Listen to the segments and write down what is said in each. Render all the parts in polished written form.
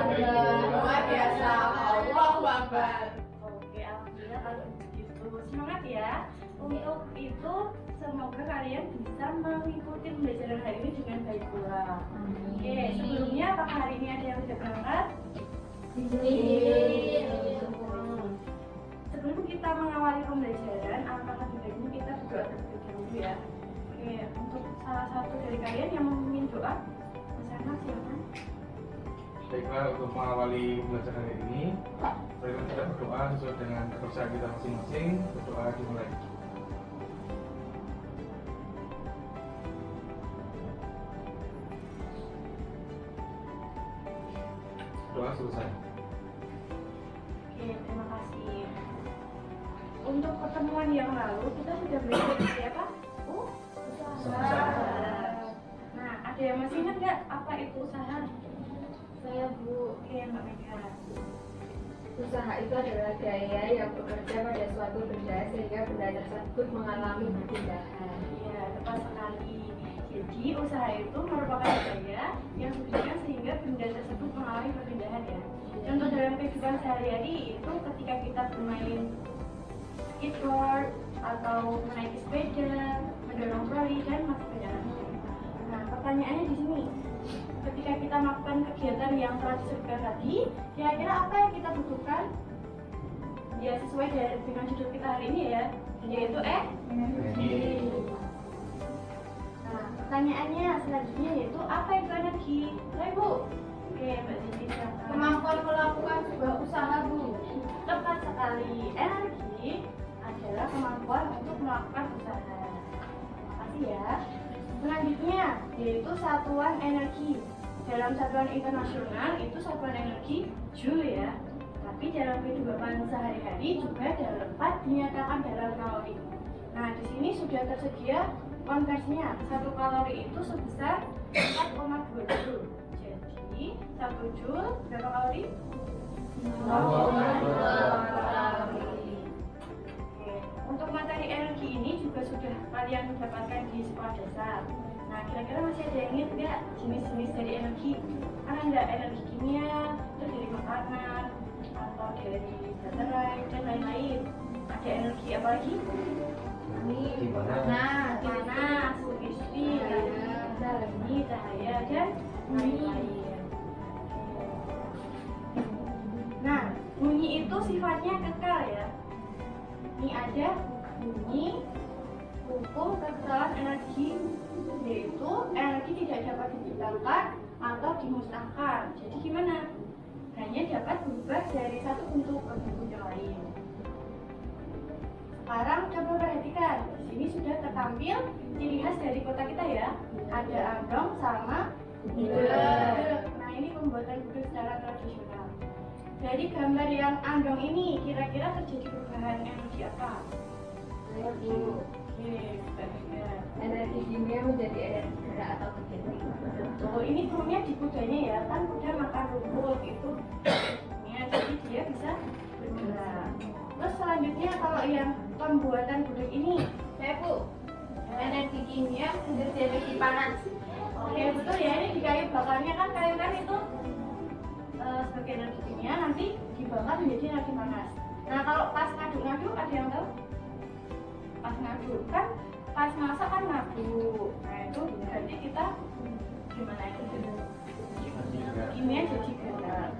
Luar biasa. Allahu Akbar. Oke, alhamdulillah kalau begitu. Semangat ya. Untuk itu semoga kalian bisa mengikuti pembelajaran hari ini dengan baik pula. Oke, sebelumnya apakah hari ini ada yang sudah berangkat? Sebelum kita mengawali pembelajaran, alangkah baiknya kita berdoa terlebih dahulu ya. Oke, untuk salah satu dari kalian yang memimpin doa, Mas Anwar silakan. Baiklah, untuk mengawali pembelajaran hari ini, marilah kita berdoa sesuai dengan kepercayaan kita masing-masing. Berdoa dimulai. Doa selesai. Oke, terima kasih. Untuk pertemuan yang lalu kita sudah belajar dari apa? Usaha. Nah, ada yang masih ingat nggak apa itu usaha? Saya Bu. Oke, Mbak Mega. Usaha itu adalah gaya yang bekerja pada suatu benda sehingga benda tersebut mengalami perpindahan. Iya, tepat sekali. Jadi usaha itu merupakan gaya yang bekerja sehingga benda tersebut mengalami perpindahan ya. Contoh dalam kehidupan sehari-hari itu ketika kita bermain skateboard atau menaiki sepeda, mendorong troli dan masih banyak lagi. Nah, pertanyaannya di sini, ketika kita melakukan kegiatan yang telah disebutkan tadi, kira-kira apa yang kita butuhkan? Ya sesuai dengan judul kita hari ini ya, yaitu energi. Nah, pertanyaannya selanjutnya yaitu apa itu energi? Baik Bu. Oke, Mbak Cici silakan. Kemampuan melakukan sebuah usaha Bu. Tepat sekali. Energi adalah kemampuan untuk melakukan usaha. Terima kasih ya. Selanjutnya yaitu satuan energi. Dalam satuan internasional itu satuan energi Joule ya. Tapi dalam kehidupan sehari-hari juga dapat dinyatakan dalam kalori. Nah, di sini sudah tersedia konversinya. 1 kalori itu sebesar 4,2 Joule. Jadi 1 Joule berapa kalori? 0,2 kalori. Untuk materi energi ini juga sudah kalian dapatkan di sekolah dasar. Nah, kira-kira masih ada yang ingat nggak jenis-jenis dari energi? Ada nggak energi kimia, terus dari makanan, atau dari baterai, dan lain-lain? Ada energi apa lagi? Panas, listrik, bunyi, cahaya, dan lain-lain. Nah, bunyi itu sifatnya kekal ya. Ini ada bunyi, hukum kekeralan energi, yaitu energi tidak dapat diciptakan atau dimusnahkan. Jadi gimana? Hanya dapat berubah dari satu bentuk ke bentuk yang lain. Sekarang coba perhatikan, di sini sudah tertampil ciri khas dari kota kita ya. Ada andong sama gudeg. Nah, ini pembuatan gudeg secara tradisional. Dari gambar yang andong ini, kira-kira terjadi perubahan energi apa? Energi. Oke, Energi kimia menjadi energi gerak atau kegiatan. Oh, ini turunnya di kudanya ya, kan kuda makan rumput itu kimia, jadi dia bisa bergerak. Terus selanjutnya kalau yang pembuatan gudeg ini, Bu, energi kimia menjadi energi panas. oke betul ya, ini di kayu bakarnya kan kayu kan itu sebagai energi kimia nanti dibakar menjadi energi panas. Nah, kalau pas ngaduk-ngaduk ada yang tahu? Pas ngaduk kan, pas masak kan ngaduk. Nah, itu berarti kita gimana itu? Kimia jadi gerak.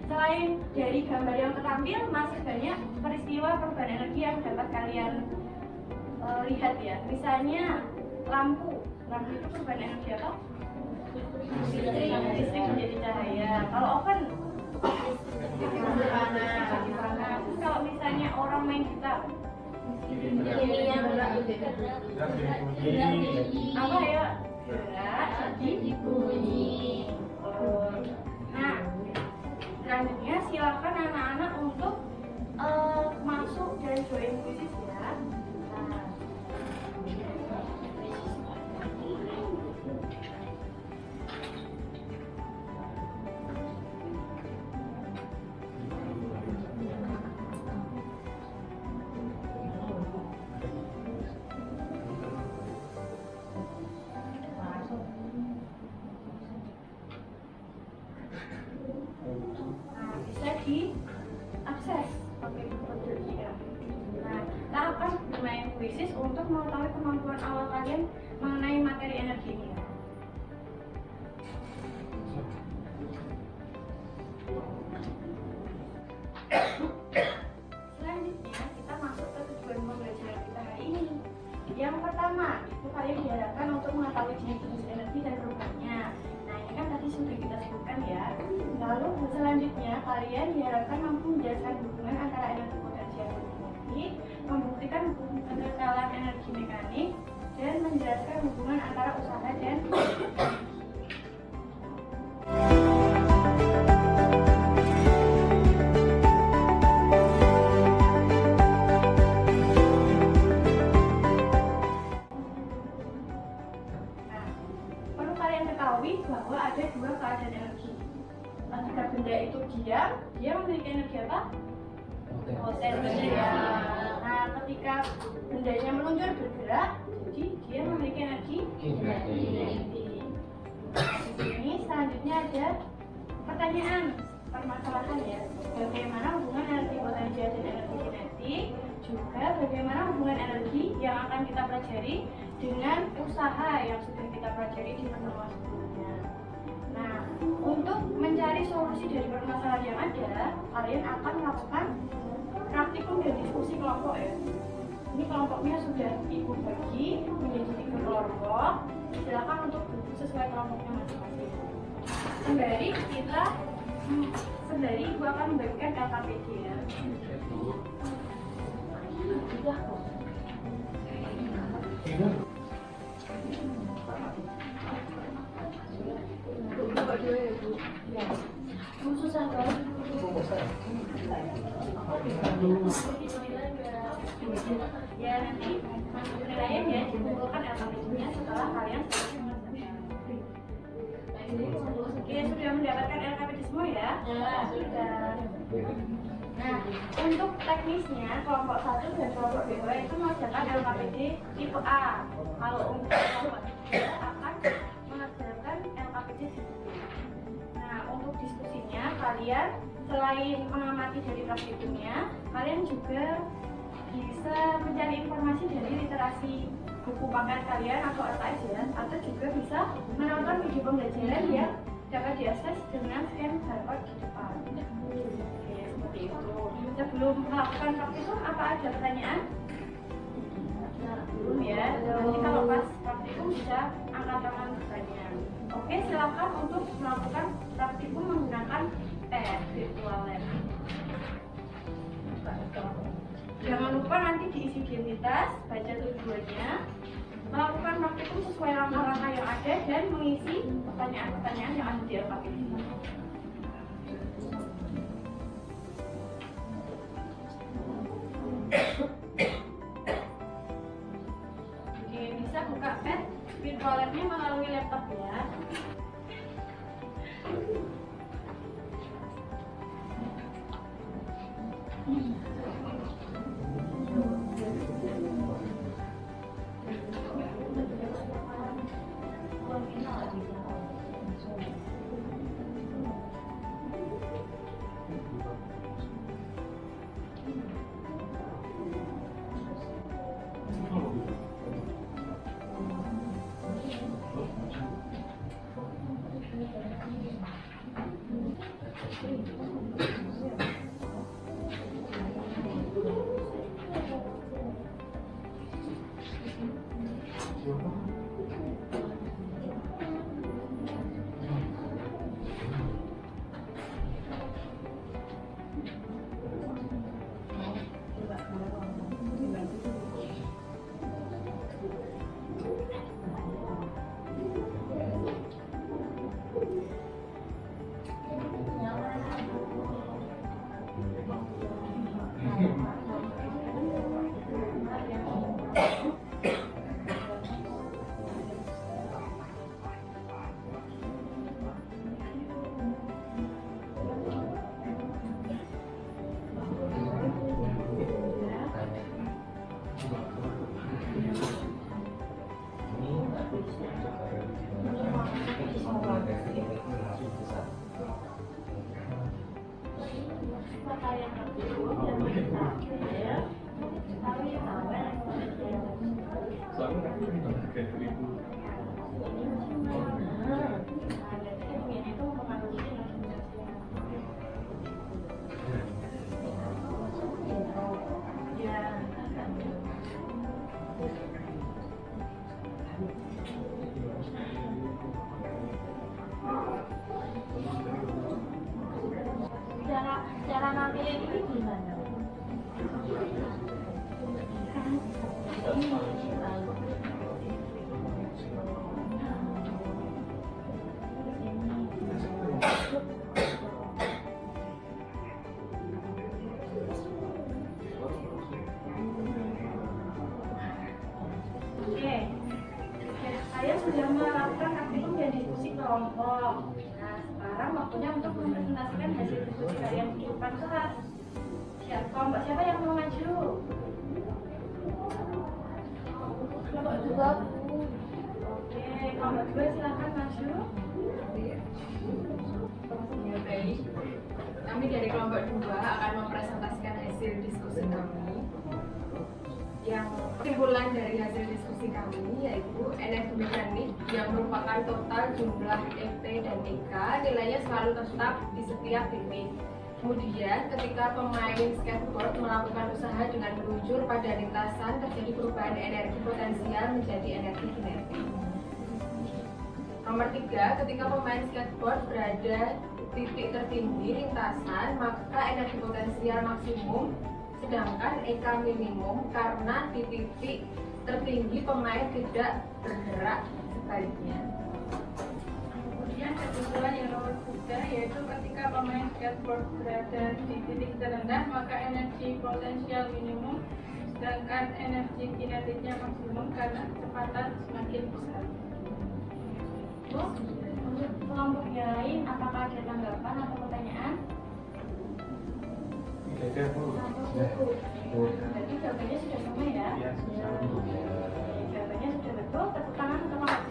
Selain dari gambar yang tertampil, masih banyak peristiwa perubahan energi yang dapat kalian lihat ya. Misalnya lampu itu perubahan energi apa? Listrik menjadi cahaya. Kalau oven jadi panas. Terus kalau misalnya orang main gitar, Kimia gerak menjadi apa ya? Gerak jadi bunyi. Nah, selanjutnya silakan anak-anak untuk masuk dan join kuisis ya. Nah, untuk mengetahui kemampuan awal kalian mengenai materi energi ini. Selanjutnya kita masuk ke tujuan pembelajaran kita hari ini. Yang pertama, itu kalian diharapkan untuk mengetahui jenis-jenis energi dan perubahannya. Nah, ini kan tadi sudah kita sebutkan ya. Lalu selanjutnya kalian diharapkan mampu menjelaskan hubungan antara energi potensial dan kinetik, membuktikan kekekalan energi mekanik, dan menjelaskan hubungan antara usaha dan perlu kalian ketahui bahwa ada dua keadaan energi. Ketika benda itu diam, dia memiliki energi apa? Potensi. Nah, ketika bendanya meluncur bergerak, jadi dia memiliki energi kinetik. Ini selanjutnya ada pertanyaan permasalahan ya. Bagaimana hubungan energi potensial dan energi kinetik? Juga bagaimana hubungan energi yang akan kita pelajari dengan usaha yang sudah kita pelajari di pertemuan sebelumnya. Nah, untuk mencari solusi dari permasalahan yang ada, kalian akan melakukan praktikum dan diskusi kelompok ya. Ini kelompoknya sudah ibu bagi menjadi 3 kelompok. Silakan untuk duduk sesuai kelompoknya masing-masing. Sembari ibu akan membagikan LKPD ya. Susah banget. Ya nanti kalian ya dikumpulkan LKPD-nya setelah kalian Oke, sudah mendapatkan LKPD semua ya? Ya, sudah. Nah, untuk teknisnya kelompok 1 dan kelompok 2 itu mengerjakan LKPD tipe A. Kalau untuk kelompok 3 akan mengerjakan LKPD tipe B. Nah, untuk diskusinya kalian selain mengamati dari praktikumnya, kalian juga bisa mencari informasi dari literasi buku paket kalian atau LKS ya, atau juga bisa menonton video pembelajaran yang dapat diakses dengan scan barcode di depan. Oke, seperti itu. Sebelum melakukan praktikum, apa ada pertanyaan? Belum ya. Nanti kalau pas praktikum bisa angkat tangan bertanya. Oke, silakan untuk melakukan praktikum menggunakan virtual lab. Jangan lupa nanti diisi identitas, baca tujuannya, melakukan praktikum sesuai langkah-langkah yang ada, dan mengisi pertanyaan-pertanyaan yang ada di LKPD. Oke, bisa buka pad virtual lab-nya melalui laptop ya. Oke, 1000. Ini maksimal. Nah, berarti ketinggian itu mempengaruhi energi potensial. Ya. Cara ngambilin ini gimana? Oke, saya sudah melakukan aktivitas dan diskusi kelompok. Nah, sekarang waktunya untuk mempresentasikan hasil diskusi kalian di depan kelas. Kelompok siapa yang mau maju? Kelompok 2. Oke, kelompok 2 silakan maju. Ya, baik. Kami dari kelompok 2 akan mempresentasikan hasil diskusi kami. Yang kesimpulan dari hasil diskusi kami yaitu energi mekanik yang merupakan total jumlah EP dan EK nilainya selalu tetap di setiap titik. Kemudian ketika pemain skateboard melakukan usaha dengan meluncur pada lintasan terjadi perubahan energi potensial menjadi energi kinetik. Nomor 3, ketika pemain skateboard berada di titik tertinggi lintasan maka energi potensial maksimum sedangkan EK minimum karena di titik tertinggi pemain tidak bergerak sebaliknya. Kemudian kesimpulan yang nomor 3 yaitu ketika pemain skateboard berada di titik terendah maka energi potensial minimum sedangkan energi kinetiknya maksimum karena kecepatan semakin besar. Bu, untuk kelompok yang lain apakah ada tanggapan atau pertanyaan? Tidak ada, Bu. Berarti jawabannya sudah sama ya? Ya, sudah. Jawabannya sudah betul, tepuk tangan untuk kelompok.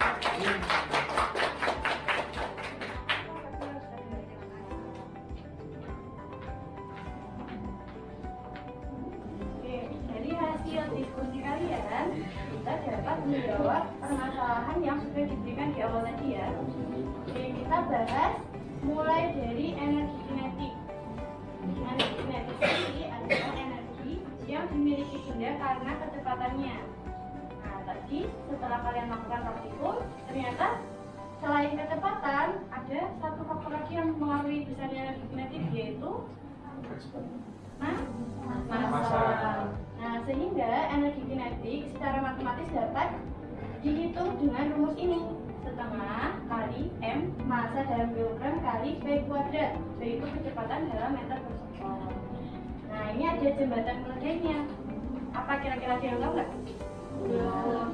Oke, dari hasil diskusi kalian, kita dapat menjawab permasalahan yang sudah diberikan di awal tadi ya. Oke, kita bahas mulai dari energi kinetik. Energi kinetik ini adalah energi yang dimiliki benda karena kecepatannya. Nah, tadi setelah kalian melakukan praktikum, ternyata selain kecepatan, ada satu faktor lagi yang mempengaruhi besarnya energi kinetik yaitu massa. Nah, sehingga energi kinetik secara matematis dapat dihitung dengan rumus ini. Setengah kali M massa dalam kilogram kali V kuadrat, yaitu kecepatan dalam meter per sekon. Nah, ini ada jembatan keledainya. Apa kira-kira ada yang tahu nggak? Belum.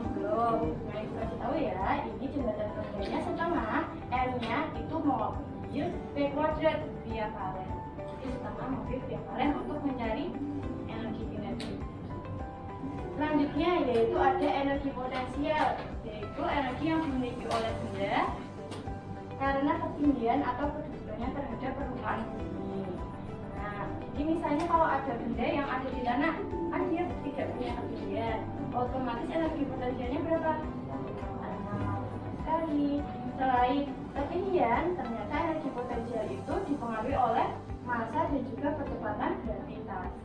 Nah, itu kasih tahu ya. Ini jembatan keledainya setengah M-nya itu mobil V kuadrat via valen. Jadi setengah mobil via valen untuk mencari energi kinetik. Selanjutnya yaitu ada energi potensial, yaitu energi yang dimiliki oleh benda karena ketinggian atau kedudukannya terhadap permukaan bumi. Nah, jadi misalnya kalau ada benda yang ada di tanah, kan dia tidak punya ketinggian, otomatis energi potensialnya berapa? Sekali. Selain ketinggian, ternyata energi potensial itu dipengaruhi oleh massa dan juga kecepatan gravitasi.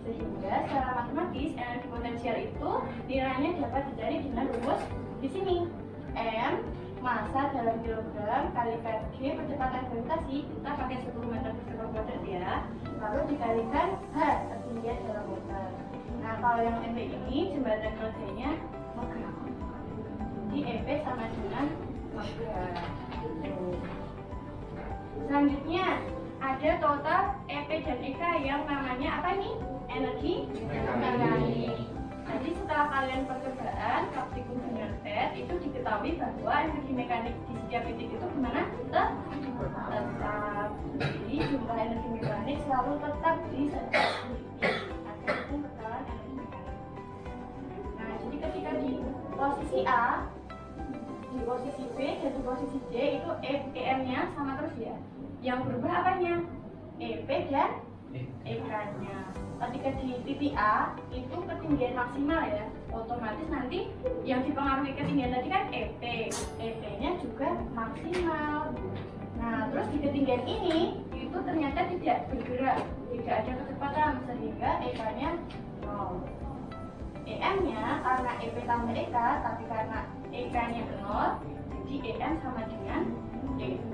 Sehingga secara matematis energi potensial itu nilainya dapat dicari dengan rumus di sini. M massa dalam kilogram kali Kg kecepatan gravitasi, kita pakai 10 meter per sekon kuadrat ya. Lalu dikalikan H ketinggian dalam meter. Nah, kalau yang MP ini jembatan keledainya megah. Jadi EP sama dengan megah. Selanjutnya ada total EP dan EK yang namanya apa nih? Energi mekanik. Jadi setelah kalian percobaan praktikum dengan tes itu diketahui bahwa energi mekanik di setiap titik itu gimana? Tetap. Jadi jumlah energi mekanik selalu tetap di setiap titik. Ada kesalahan energi mekanik. Nah, jadi ketika di posisi A, di posisi B dan di posisi C itu EM-nya sama terus ya. Yang berubah apanya? EP dan EK-nya. Ketika di titik A itu ketinggian maksimal ya, otomatis nanti yang dipengaruhi ketinggian tadi kan EP-nya juga maksimal. Nah, terus di ketinggian ini itu ternyata tidak bergerak, tidak ada kecepatan sehingga EK-nya 0. EM-nya karena EP tambah EK, tapi karena EK-nya 0, jadi EM sama dengan EP.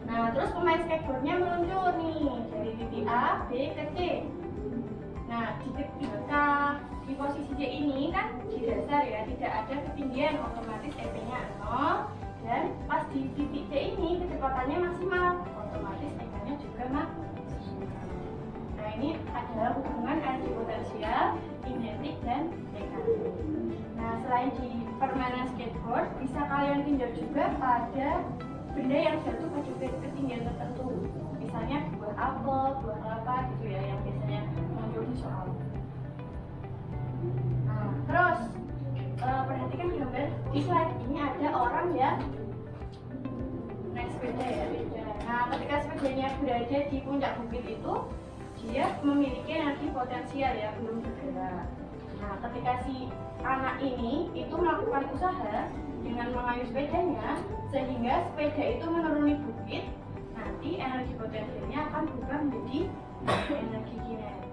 Nah, terus pemain skateboardnya meluncur nih dari titik A, B ke C. Nah, di posisi C ini kan di dasar ya, tidak ada ketinggian, otomatis EP-nya 0. Dan pas di titik C ini kecepatannya maksimal, otomatis EK-nya juga maksimal. Nah, ini adalah hubungan energi potensial, kinetik, dan mekanik. Nah, selain di permainan skateboard, bisa kalian tinjau juga pada benda yang jatuh pada ketinggian tertentu. Misalnya buah apel, buah kelapa gitu ya, yang biasanya muncul di soal. Nah, terus perhatikan gambar di slide ini, ada orang yang naik sepeda ya. Nah, ketika sepedanya berada di puncak bukit itu, dia memiliki energi potensial ya, belum bergerak. Nah, ketika si anak ini itu melakukan usaha dengan mengayuh sepedanya sehingga sepeda itu menuruni bukit, nanti energi potensialnya akan berubah menjadi energi kinetik.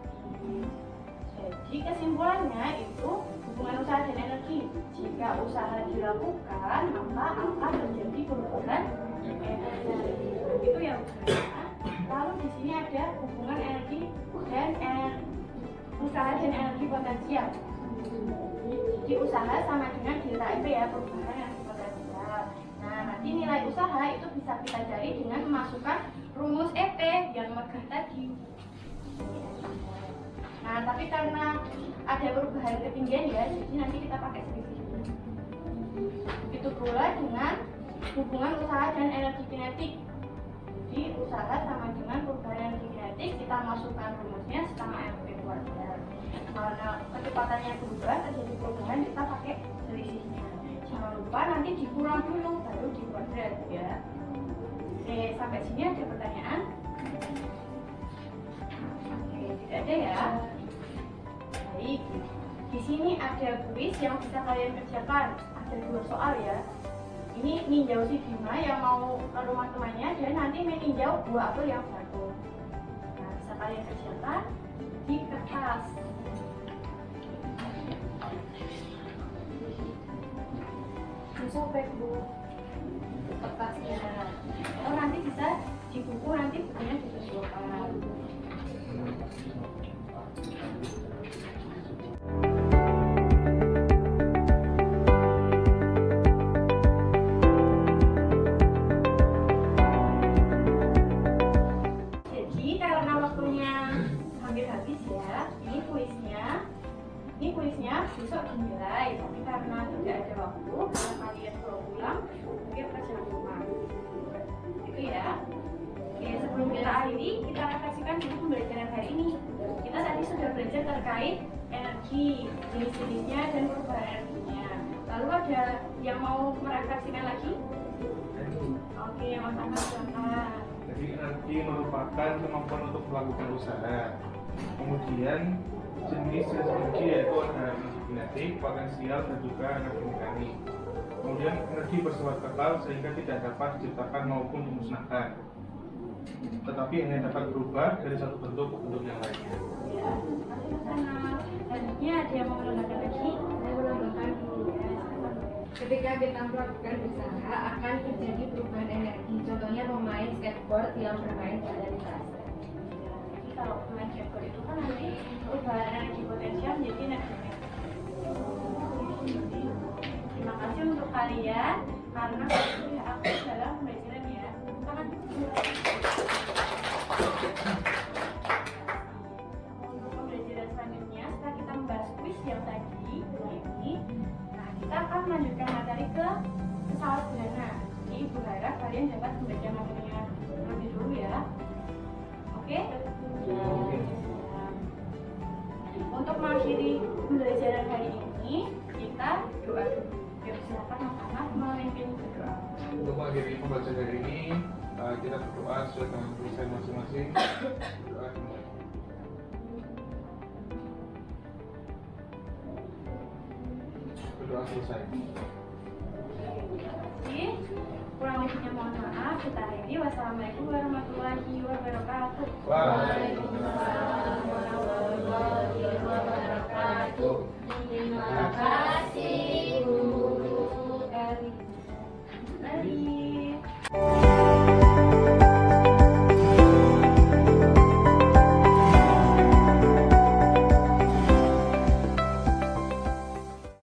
Jadi kesimpulannya itu hubungan usaha dan energi. Jika usaha dilakukan, maka akan terjadi perubahan energi. Itu yang pertama. Lalu di sini ada hubungan energi dan usaha dan energi potensial. Jadi usaha sama dengan delta EP ya, perubahan energi potensial. Nah, nanti nilai usaha itu bisa kita cari dengan memasukkan rumus EP yang megah tadi. Nah, tapi karena ada perubahan ketinggian ya, jadi nanti kita pakai selisih. Itu pula dengan hubungan usaha dan energi kinetik. Jadi usaha sama dengan perubahan energi kinetik, kita masukkan rumusnya sama MP kuadrat. Karena kecepatannya berubah, terjadi perubahan, kita pakai selisihnya. Jangan lupa nanti dikurang dulu, baru dikuadrat ya. Oke, sampai sini ada pertanyaan? Oke, tidak ada ya. Baik, di sini ada kuis yang bisa kalian kerjakan. Ada 2 soal ya. Ini ninjau si Bima yang mau ke rumah temannya dan nanti meninjau buah apel yang jatuh. Nah, bisa kalian kerjakan di kertas. Sobek bu kertasnya. Oh, nanti bisa di buku, nanti bukunya disesuaikan. Jadi karena waktunya hampir habis ya, ini kuisnya besok dinilai, tapi karena tidak ada waktu, karena kalian belum pulang, mungkin kerjaan rumah. Itu ya. Oke, sebelum kita akhiri, kita refleksikan dulu pembelajaran hari ini. Kita tadi sudah belajar terkait energi, jenis-jenisnya dan perubahan energinya. Lalu ada yang mau merefleksikan lagi? Oke, Mas Ahmad silakan. Jadi energi merupakan kemampuan untuk melakukan usaha. Kemudian jenis energi yaitu ada energi kinetik, potensial, dan juga energi mekanik. Kemudian energi bersifat kekal sehingga tidak dapat diciptakan maupun dimusnahkan, tetapi hanya dapat berubah dari satu bentuk ke bentuk yang lainnya. Ya, terima kasih Mas Ahmad. Selanjutnya ada yang mau menambahkan lagi? Saya menambahkan dulu ya. Ketika kita melakukan usaha akan terjadi perubahan energi. Contohnya pemain skateboard yang bermain pada lintasan. Jadi kalau pemain skateboard itu kan nanti perubahan energi potensial menjadi energi mekanik. Terima kasih untuk kalian karena sudah aktif dalam pembelajaran ya. Tangan dulu. Untuk pembelajaran selanjutnya, setelah kita membahas kuis yang tadi ini, nah kita akan melanjutkan materi ke pesawat sederhana. Jadi Ibu harap kalian dapat membaca materinya lebih dulu ya. Oke? Untuk mengakhiri pembelajaran hari ini, kita doa dulu. Silakan Mas Ahmad memimpin berdoa. Untuk mengakhiri pembelajaran hari ini, kita berdoa sesuai dengan tulisan masing-masing. Berdoa dimulai. Berdoa selesai. Kurang lebihnya mohon maaf. Kita akhiri. Wassalamualaikum warahmatullahi wabarakatuh. Waalaikumsalam.